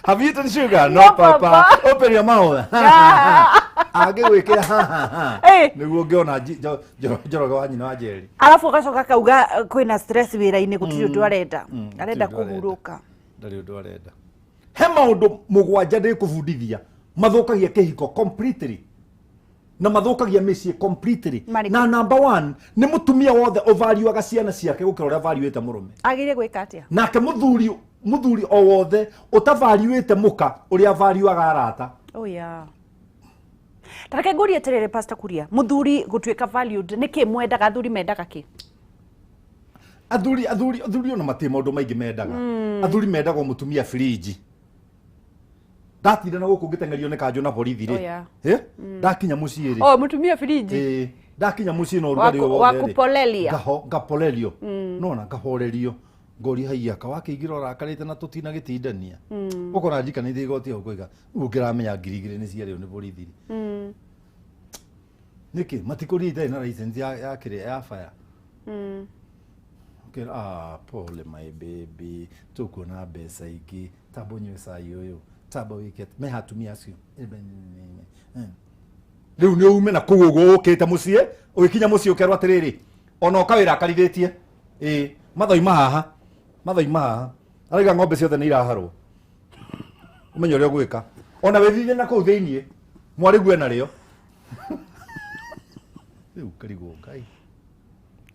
have you eaten sugar no papa open your mouth agä gwä kä ra nä guo ngä ona njoroge wa nyina wa Njeri arabu gacoka kauga kwä na stress wä ra-inä gå tirä å ndå arenda kå hurå ka ndarä å ndå arenda he maå ndå må gwanja ndä kå bundithia mathåkagia kä hiko completely na mathåkagia mä ciä completely na number 1 nä må tumia wothe å variuaga ciana ciake gå kä ra å rä a variuä te må rå me agä rä gwä ka atä a nake må thuri o wothe å tavariuä te må ka å rä a variuaga arata tareke ngå rie tä rä rä Pastor Kuria må thuri gå tuä ka nä kä mwendaga athuri mendaga kä athuri ona matä maå ndå maingä mendaga athuri mendaga må tumia fridge ndatinda na gå kå ngä tengerio nä kanjå na borithi rä ndakinya må ciä rä må tumia fridge ndakinya må ciä na å rugarä wakupolelia ngapolerio nona ngahorerio ngori haiaka wakä ingä ra rakarä te na tå tina gä tindania å kona njikanä te igoti hau koiga å ngä ramenya 2,000 nä ciarä o nä borithi nä kä matikå rie na license ya kä rä ya baya pole my baby tå kuona mbeca ingä tambo nyue cai å yå tambo wä ke me hatumia acio rä u nä ume na kå gå gå kä te må ciä å gä kinya må ciä å kerwo atä rä rä ona å kawä ra akarithä tie mathoima haha araiga ng'ombe ciothe nä iraharwo å menye å rä a å gwä ka ona wä thithie na kå u thä iniä mwarä gue narä o rä u karigwo ngai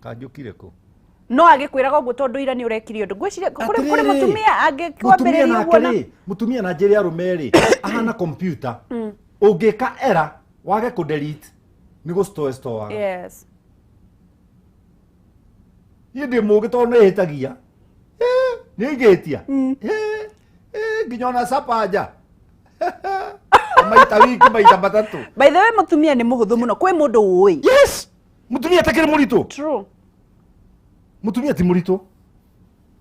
kanjå kire kå no agä kwä raga å guo tondå ira nä å rekire å ndå ngwä kå rä må tumia angä kwambä rä ria guona må tumia na njä rä arå merä ahana kompyuta å ngä ka era wage kå delete nä gå stowaga niä ndä må gä tondå nä hä tagia nä ingä tia nginya ona capanja maita wiki maita 3 by the way må tumia nä må hå thå må no kwä må ndå å ä må tumia atä kä rä må ritå må tumia ti må ritå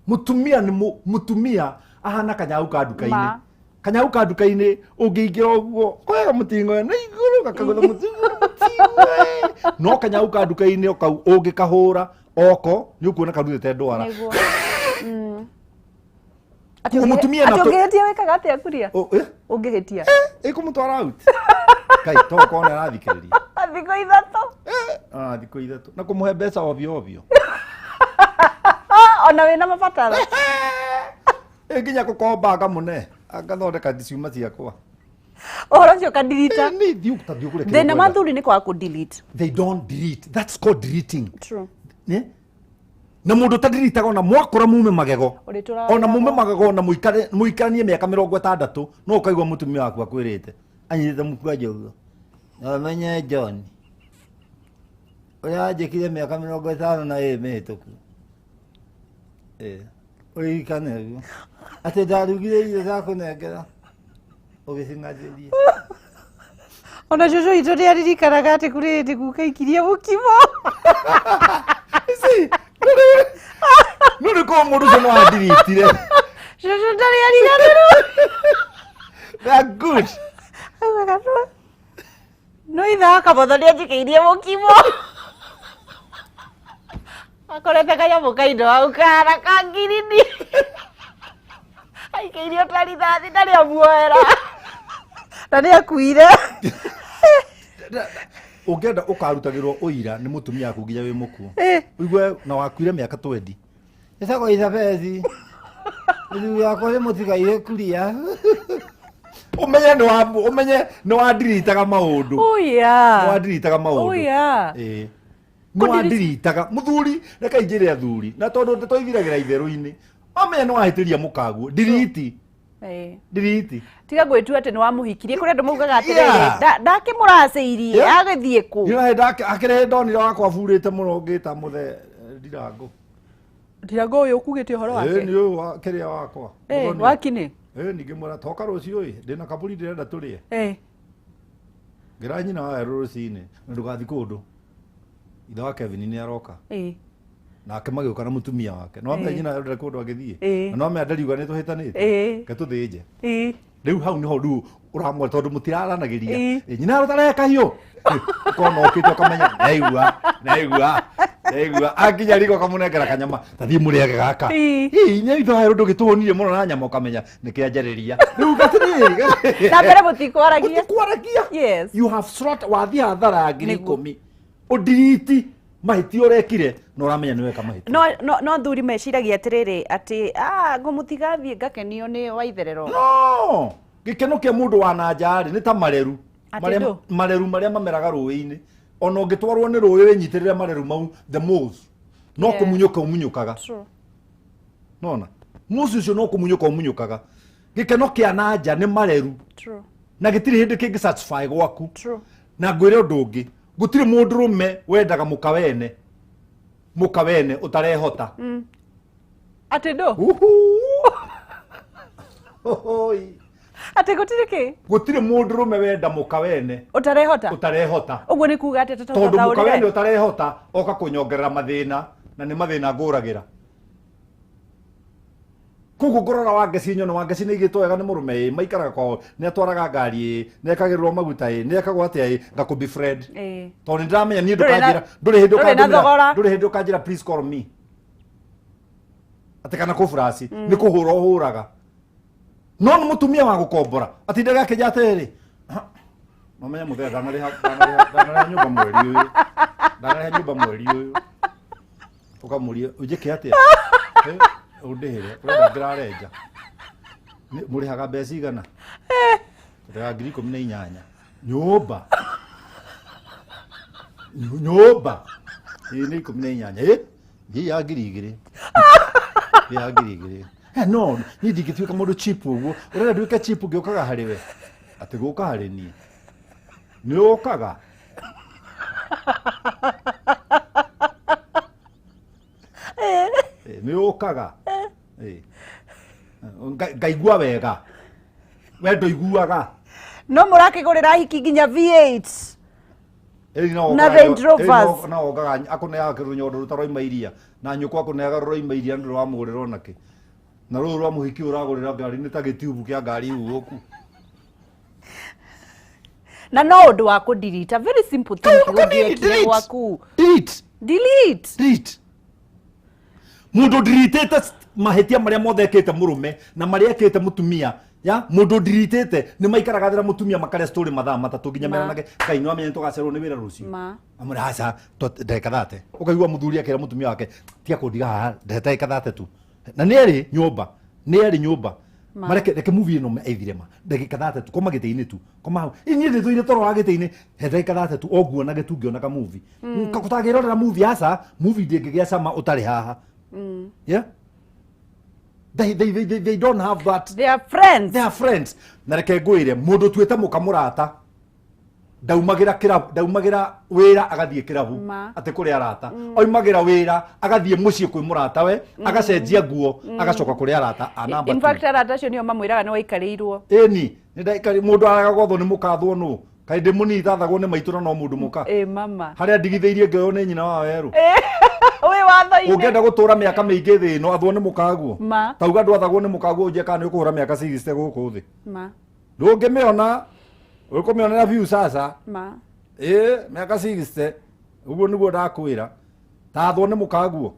må tumia nä må tumia ahana kanyau ka nduka-inä kanyau ka nduka-inä å ngä ingä ra å guo kwega må tingo na igå rå gakagå tha må tingo no kanyau ka nduka-inä å ngä kahå ra oko nä å kuona karutete ndwara må tumia na å ngä hä tia wä kaga atä a Kuria å ngä hä tia ä kå må twara out kai toko nä arathikä rä ria thikå ithatå thikå ithatå na kå må he mbeca ovyo ovyo ona wä na mabataro nginya gå komba ngamå ngathondeka ciuma ciakwa å horo å cio kadirita thä na mathuri nä kwaga kå delete they don't delete that's called deleting na mundu tadiritaga ona mwakora mume magego ona mume magego na muikaranie miaka 60 no ukaigwa mutumia waku akwirite anyite mukwaje ugo na menye John oya jekire miaka 50 na mehituku oi kanegu ate darugire ile zako negera ogisingajirie ona jojo itore aririkanaga ati kurite gukaikirie mukimo isi nuri ko mundu no adiritire jojo ndari arigaruru that good no itha kabothoria njikeirie mukimo akorete kaya mukaindo au kara kangirindi aikeirio tari thathi ndari amuoera na ni akuire ungenda ukarutagirwo uira ni mutumia aku nginya wi muku uigwe na wakuire miaka 20 icako Isabeli ndu yako ni mutigaire kuria umenye no wadiritaga maundu no wadiritaga maundu no wadiritaga muthuri reka injire athuri na tondu ndoiviragira itheru-ini amenye no wahitiria mukaguo delete tiga gwitua ati ni wamuhikirie kuri andu maugaga atiriri ndakimuraceirie agithie ku akirehe ndonire wakwa burite muno ngita muthe ndirango uyu ukugite uhoro wake ni uyu wa kiria wakwa wakini ningimura toka rucio ndina kaburi ndirenda turie ngira nyina wa rucini ndugathi kundu ithe wa Kevin ni aroka nake magioka na mutumia wake no amenye nyina ndire kundu agithie no amenye ndariuga ni tuhitanite ke tuthinje riu hau niho riu uramwe tondu mutiraranagiria nyina rutareka hiyo kono okite kamenya naigua akinya riko kamunengera kanyama tathie muriage gaka nya itho hayo ndugituonire muno na nyama kamenya nikianjariria riu gatiri na mbere mutikwaragia yes you have slot wathi hathara ngiri 10 udiriti mahiti urekire no ramenya niwe kamahiti no thuri meciragia atiriri ati ngumutigathie ngakenio ni waitherero no gikeno kia mundu wa najari ni ta mareru maria mameraga ruwi-ini ona ungitwarwo ni ruwi winyitirire mareru mau the moles no kumunyuka umunyukaga nona musu ucio no kumunyuka umunyukaga gikeno kia nanja ni mareru na gitiri hindi kingi satisfy gwaku na ngwire undu ungi gutiri mundu rume wendaga mukawene utarehota ati ndo ati gutiri ki gutiri mundu rume wenda mukawene utarehota uguo ni kuga ati tondu mukawene utarehota oka kunyongerera mathina na ni mathina nguragira kugu ngorora wangeci nyono wangeci ni igitwo wega ni murume maikaraga kwao ni atwaraga ngari ni ekagirwo maguta ni ekagwo atia ngakubi Fred tondu ndiramenya ni ndukanjira nduri hindu kanjira please call me atikana ku frasi ni kuhura uhuraga no mutumia wa gukombora atindaga kijate ri no menya muthe ndanari nyumba mweri uyu ukamuria ujike atia udihire urenda ngirarenja muri haga mbeca igana ndega ngiri 18 nyumba ni 18 ngi ya ngiri 2 no ni digituika mundu cheap uguo urenda nduike cheap ngiokaga hariwe ati guka hari ni okaga ni okaga ngaigua wega wendo iguaga no murakigurira hiki nginya V8 na Range Rovers na ogaga akuneaga kirunyondo rutaroima iria na nyuko akuneaga roima iria ndu wamugurira nake na ruru rwa muhiki uragurira ngari ni ta gitubu kia ngari uguku na no undu wa kudirita very simple thing ugiekire gwaku delete mundu diritete mahetia maria mothe ekite murume na maria ekite mutumia ya mundu diritete ni maikaraga thira mutumia makare story mathaa matatu nginya meranage kai no amenye tugacerwo ni wira rucio amura haca ndeka thate ukaigua muthuri akira mutumia wake tia kundiga haha ndeka thate tu na neri nyumba mareke movie no eithire ma ndeka thate tu koma gite-ini tu koma ini ndi thuire toro wa gite-ini ndeka thate tu oguo na gitungi ona ka movie kakutagira movie hasa movie ndingigia cama utari haha Yeah, they don't have that. They are friends. They are friends. Na reke ngwire mundu tuite mukamurata daumagira wira agathie kirabu ate kuri arata oimagira wira agathie mucii kwi murata we agacenjia nguo agacoka kuri arata anamba. In fact arata cio nio mamwiraga ni waikarirwo eni ni ndaikari mundu aragagothwo ni mukathwo nu kai ndi muni thathagwo ni maitura no mundu muka mama haria ndigitheirie ngeo ni nyina wa weru we watho-ini ungenda gutura miaka miingi thi no athwo ni mukaguo tauga ndwathagwo ni mukaguo uje kana ukuhura miaka 60 guku thi ndungimiona ukomiona na view sasa miaka 60 uguo niguo ndakwira tathwo ni mukaguo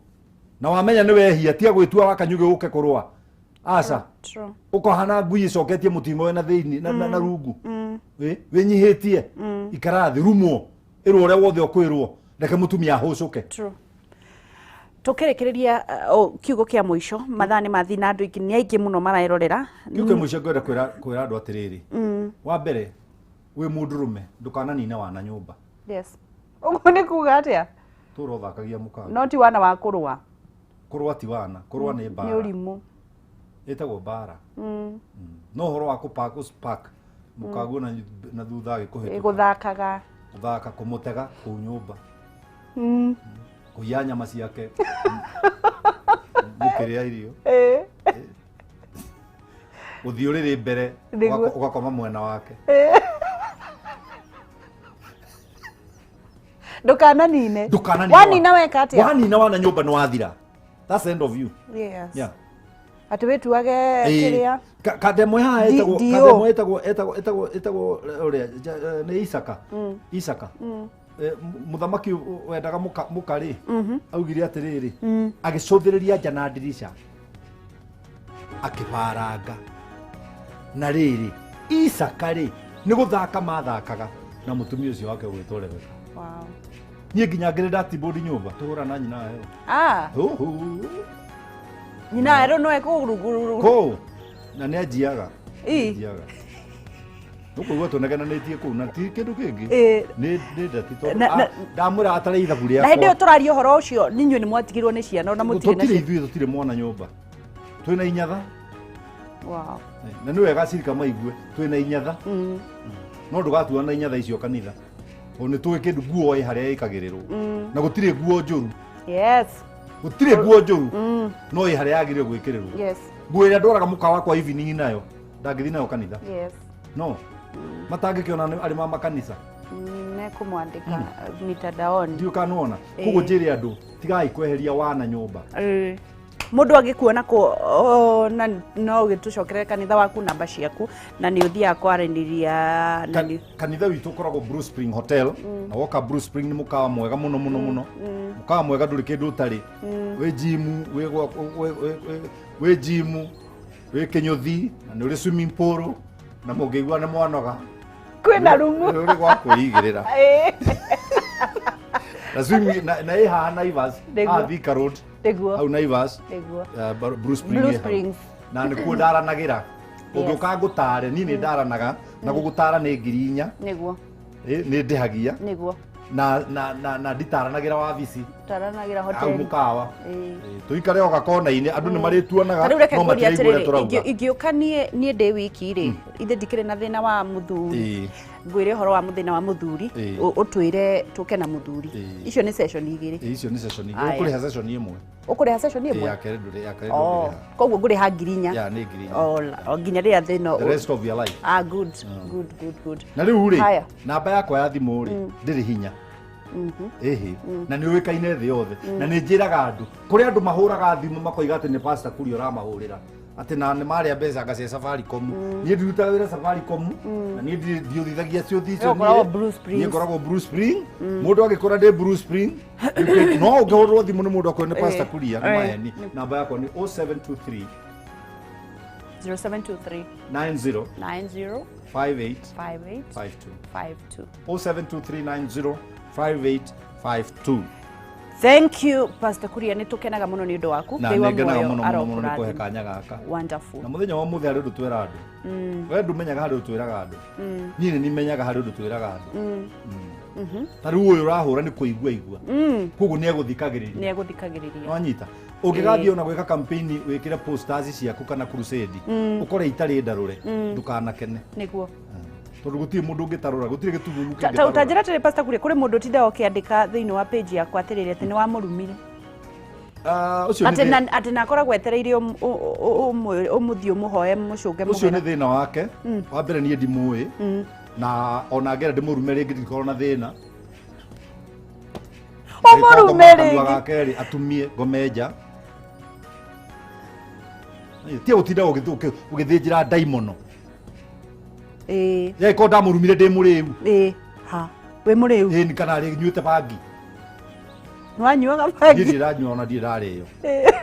na wamenya ni wehia tia gwitua wakanyuge uke kurwa asa ukohana ngui icoketie mutingo we na thiini na rungu winyihitie ikarathi rumo irwo uria wothe ukwirwo reke mutumia ahucuke. tukirekereria kiugo kia mwisho mathani mathi na andu ingi ni aingi muno marairorera kiugo mwisho ngwenda kwira andu atiriri wa mbere we mundurume ndukananina wana nyumba. Yes, uguo ni kuga atia turothakagia mukaga no ti wana wa kurwa ti wana kurwa ni bara ni urimu etagwo bara no horo wa spark mukagu na thutha agikuhituka guthakaga guthaka kumutega ku nyumba kuya nyama ciake mukiria irio uthiuriri mbere ugakoma mwena wake ndukananine wanina weka atia wanina wana nyumba ni wathira. That's the end of you. Yes. Yeah. Ati wituage kiria kademo ha etagwo uria ni Isaka muthamaki wendaga mukari augire atiriri agicuthiriria nja na ndirisha akibaranga na riri Isaka ri ni guthaka mathakaga na mutumia ucio wake gwitwo Rebeka. Wow. Nie nginya ngire ndatimbodi nyumba tuhura na nyina yo nyina ero no ekuguruguru ko na ne ajiaga nuko tunegenanetie ku na ti kindu kingi ni ndati to ndamura atari ithabu ria na hindi turario horo ucio ninyu ni mwatigirwo ni ciana na mutire na ithuĩ tutire mwana nyumba twina inyatha. Wow. Na ni wega cirika maigue twina inyatha no ndugatuana na inyatha icio kanitha oni tuwe kindu nguo i haria ikagirirwo na gutire nguo njuru. Yes, gutire nguo njuru no i haria yagire gwikirirwo. Yes, nguo ira ndoraga mukawa kwa evening nayo ndagithi nayo kanitha. Yes, no matangikiona ari mama kanitha ne kumwandika mitandaoni ndio kanuona kugo njiri andu tigai kweheria wana nyumba. Mundu agikuona ko na no gitucokerera kanitha waku namba ciaku na ni uthia kwaraniria kanitha witu koragwo Bruce Spring Hotel na woka Bruce Spring ni mukawa mwega muno mukawa mwega nduri kindu utari we gym we gym we kinyuthi na ni uri swimming pool na mungigwa na mwanoga kwina rumu uri gwa kuigirira na swimming na ha Naivas Thika Road au Naivas Bruce Spring na ni ku ndaranagira ungiuka ngutare ni ndaranaga na gugutara ni 4,000 niguo ni ndihagia niguo na nditaranagira wabici taranagira hotel au mukawa tuikare oga kona-ini andu ni marituanaga no matiraigua turauga ingiuka nie ndi wiki ri ithe ndikire na thina wa muthuri ngwire horo wa muthina wa muthuri utwire tuke na muthuri icio ni session igiri ukuriha session imwe ukuriha session imwe ya keredu koguo nguriha 4,000 ya ni 4,000 nginya ria thino the rest of your life. Good. Na riu ri namba yakwa ya thimu ri ndiri hinya na ni uikaine thi yothe na ni njiraga andu kuri andu mahuraga thimu makoiga ati ni pastor kuri uramahurira ati na ni maria mbeca ngace Safaricom ni ndutaga wira Safaricom na ni ndiuthithagia cio thicio ni ngoragwo Bruce Spring mundu agikora ndi Bruce Spring no ngorwo thimu ni mundu akwene pastor kuria ni maeni namba yakwa ni 0723 0723 90 58 52 072390 5852. Thank you Pastor Kuria ni tukenaga muno ni undu waku na ngenaga muno ni kuhe kanya gaka. Wonderful. Na muthenya wa muthe ari ndutwira andu we ndumenyaga hari utwiraga andu ni ni menyaga hari ndutwiraga andu tari uyu urahura ni kuigua koguo ni eguthikagiriria no anyita Ukigathio na gweka campaign wikire posters ciaku kana crusade ukore itari ndarure ndukanakene niguo tondu gutirĩ mũndũ ũngĩtarũra gutirĩ gĩtuguru kĩngĩtarũra ta njĩra tĩrĩ pastor kuri mũndũ ũtinda ũkĩandĩka thĩinĩ wa page yakwa atĩrĩrĩ atĩ nĩ wamũrumire atĩ nakoragwo etereire ũmũthiĩ ũmũhoe mũcũnge mũhera ũcio nĩ thĩna wake wa mbere niĩ ndimũĩ na ona ngera ndĩmũrume rĩngĩ ndikorwo na thĩna ũmũrume rĩngĩ atumie ngomenja tie ũtinda ũgĩthĩnjĩra ndai mũno ye ko ndamũrumire ndĩ mũrĩu ha we mũrĩu ni kana rĩ nyuĩte bangi nwanyuaga bangi ndirĩ ranyua ona ndirĩ rarĩyo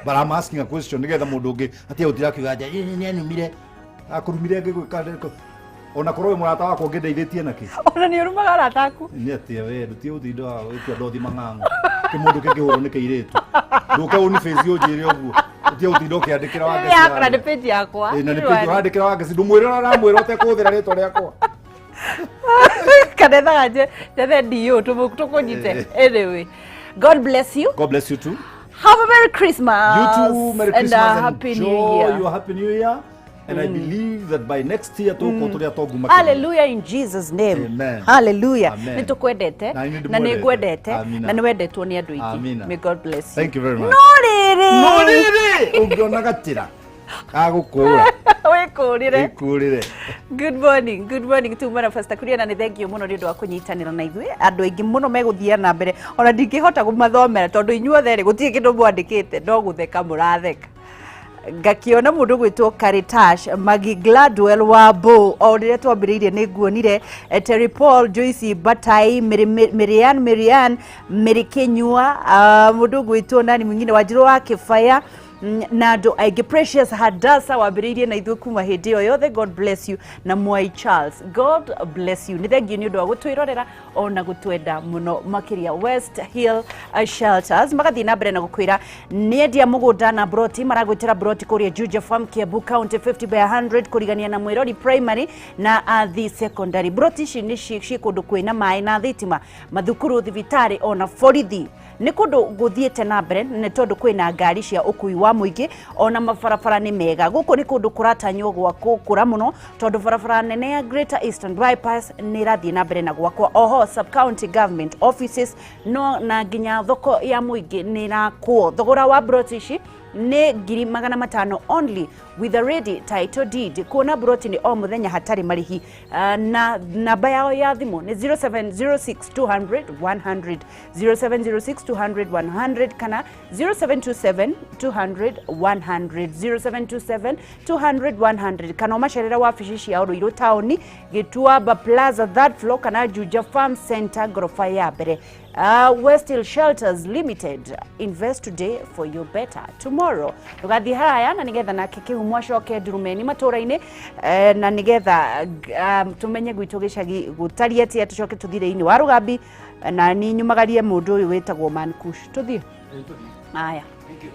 but I'm asking a question nigetha mũndũ ũngĩ atia ũtira kiuga nja nĩ anumire akũrumire ngĩgwĩka ona korwo we mũrata wakwa ũngĩndeithĩtie naki ona nĩ ũrumaga arata aku nĩ atia we ndutie ũtinda wĩtia ndothi mang'ang'u kĩmũndũ kĩngĩhũrwo nĩ kĩirĩtu ndũke ũni face ũnjĩre ũguo utia ũtinda ũkĩandĩkĩra wa ngeci yakora nĩ page yakwa na nĩ page ũrandĩkĩra wa ngeci ndũmwĩre na mwĩra ũtekũhũthĩra rĩtwa rĩakwa kanethaga njethe ndio tũkũnyite anyway God bless you. God bless you too. Have a Merry Christmas. You too, Merry Christmas and Happy New Year. You a Happy New Year. And I believe that by next year hallelujah in Jesus name. Amen. Hallelujah. Amen. Nitukwendete na nĩngwendete na nĩwendetwo nĩ andũ aingĩ. May God bless you. Thank you very much. No rĩrĩ ũngĩona gatira agũkũra wĩkũrĩre. Good morning to mwana Pastor Kuria na nĩ thank you mũno nĩ ũndũ wa kũnyitanĩra na ithuĩ andũ aingĩ mũno megũthiana na mbere ona ndingĩhota kũmathomera tondũ inyuothe gũtirĩ kĩndũ mwandĩkĩte no gũtheka mũratheka ngakiona mũndũ gwĩtwo Caritash Magi Gladwell wa Bo o rĩrĩa twambĩrĩirie nĩ nguonire Terry Paul Joyce Batai Miriam Merikinyua mũndũ gwĩtwo nani mwingine Wanjirũ wa Kĩbaya na andũ aingĩ Precious Hadasa wambĩrĩirie na ithuĩ kuma hĩndĩ ĩyo yothe. God bless you na Mwai Charles, God bless you. Nĩ thengiũ nĩ ũndũ wa gũtwĩrorera ona gũtwenda mũno makĩria. West Hill Shelters magathiĩ na mbere na gũkwĩra nĩ endia mũgũnda na broti maragwĩtĩra broti kũrĩa Juja Farm Kiambu County 50 by 100 kũrigania na Mwĩrori Primary na Athi Secondary. Broti ici nĩ ciĩ kũndũ kwĩna maĩ na thitima, mathukuru, thibitarĩ ona borithi. Nĩ kũndũ gũthiĩte na mbere nĩ tondũ kwĩna ngari cia ũkui wa mũingĩ ona mabarabara nĩ mega. Gũkũ nĩ kũndũ kũratanywo gwakwo kũra mũno tondũ barabara nene ya Greater Eastern Bypass nĩ irathiĩ na mbere na gwakwa. Oho sub county government offices no na nginya thoko ya mũingĩ nĩ irakwo. Thogora wa broti ici nĩ 500,000 only with a ready title deed. Kuona broti ni o muthenya hatari marihi na namba yao ya thimu ni 0706200100 0706200100 kana 0727200100 0727200100 kana macerera wabici cia Ruiru Town Gituaba Plaza third floor kana Juja Farm Center gorofa ya mbere. West Hill Shelters Limited, invest today for your better tomorrow. Tugathi haya na nigetha na kĩkĩhumwa coke ndurumeni matũra-inĩ na nigetha tumenye gwitũ gĩcagi gũtariĩ atĩa tucoke tuthire-inĩ wa Rugambi na ni nyumagarie mũndũ ũyũ wĩtagwo Mankush. Tuthiĩ. Aya. Thank you.